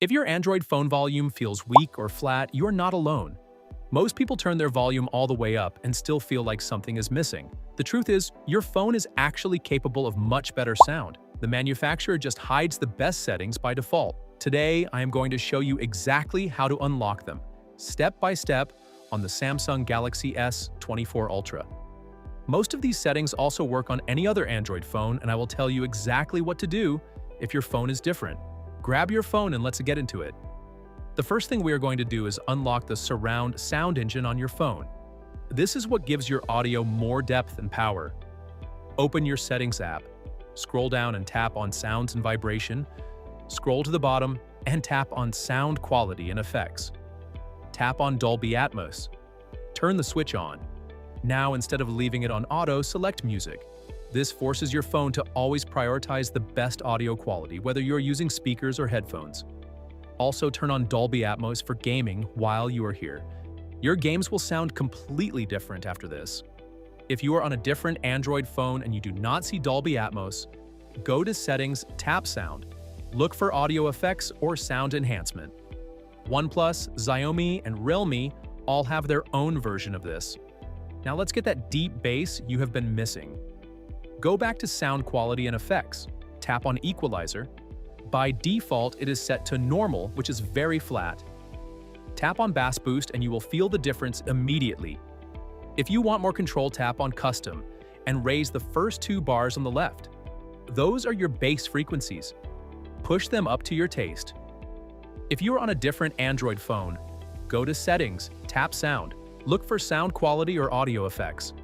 If your Android phone volume feels weak or flat, you're not alone. Most people turn their volume all the way up and still feel like something is missing. The truth is, your phone is actually capable of much better sound. The manufacturer just hides the best settings by default. Today, I am going to show you exactly how to unlock them, step by step, on the Samsung Galaxy S24 Ultra. Most of these settings also work on any other Android phone, and I will tell you exactly what to do if your phone is different. Grab your phone and let's get into it. The first thing we are going to do is unlock the surround sound engine on your phone. This is what gives your audio more depth and power. Open your Settings app, scroll down and tap on Sounds and Vibration, scroll to the bottom and tap on Sound Quality and Effects. Tap on Dolby Atmos. Turn the switch on. Now, instead of leaving it on auto, select Music. This forces your phone to always prioritize the best audio quality, whether you're using speakers or headphones. Also, turn on Dolby Atmos for gaming while you are here. Your games will sound completely different after this. If you are on a different Android phone and you do not see Dolby Atmos, go to Settings, tap Sound. Look for audio effects or sound enhancement. OnePlus, Xiaomi, and Realme all have their own version of this. Now let's get that deep bass you have been missing. Go back to Sound Quality and Effects. Tap on Equalizer. By default, it is set to Normal, which is very flat. Tap on Bass Boost and you will feel the difference immediately. If you want more control, tap on Custom and raise the first two bars on the left. Those are your bass frequencies. Push them up to your taste. If you are on a different Android phone, go to Settings, tap Sound. Look for Sound Quality or Audio Effects.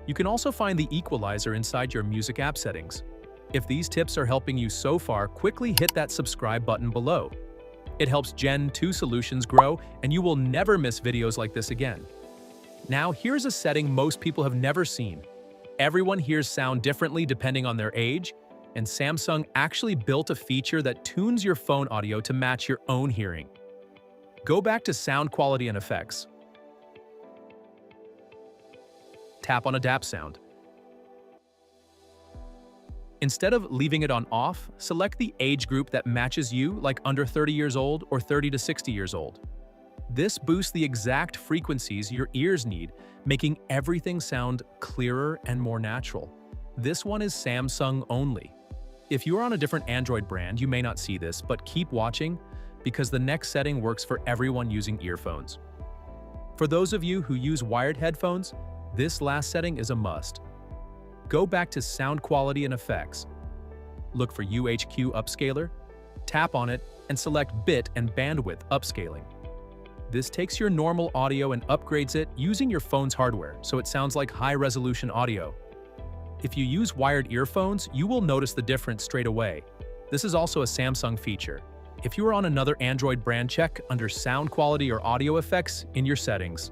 You can also find the equalizer inside your music app settings. If these tips are helping you so far, quickly hit that subscribe button below. It helps Gen 2 solutions grow, and you will never miss videos like this again. Now, here's a setting most people have never seen. Everyone hears sound differently depending on their age, and Samsung actually built a feature that tunes your phone audio to match your own hearing. Go back to Sound Quality and Effects. Tap on Adapt Sound. Instead of leaving it on off, select the age group that matches you, like under 30 years old or 30 to 60 years old. This boosts the exact frequencies your ears need, making everything sound clearer and more natural. This one is Samsung only. If you are on a different Android brand, you may not see this, but keep watching because the next setting works for everyone using earphones. For those of you who use wired headphones, this last setting is a must. Go back to Sound Quality and Effects. Look for UHQ Upscaler, tap on it, and select Bit and Bandwidth Upscaling. This takes your normal audio and upgrades it using your phone's hardware, so it sounds like high-resolution audio. If you use wired earphones, you will notice the difference straight away. This is also a Samsung feature. If you are on another Android brand, check under Sound Quality or Audio Effects in your settings.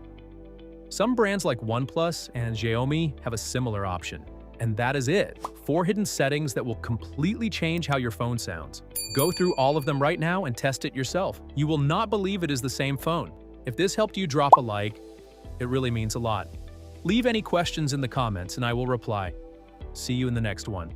Some brands like OnePlus and Xiaomi have a similar option. And that is it. 4 hidden settings that will completely change how your phone sounds. Go through all of them right now and test it yourself. You will not believe it is the same phone. If this helped you, drop a like. It really means a lot. Leave any questions in the comments and I will reply. See you in the next one.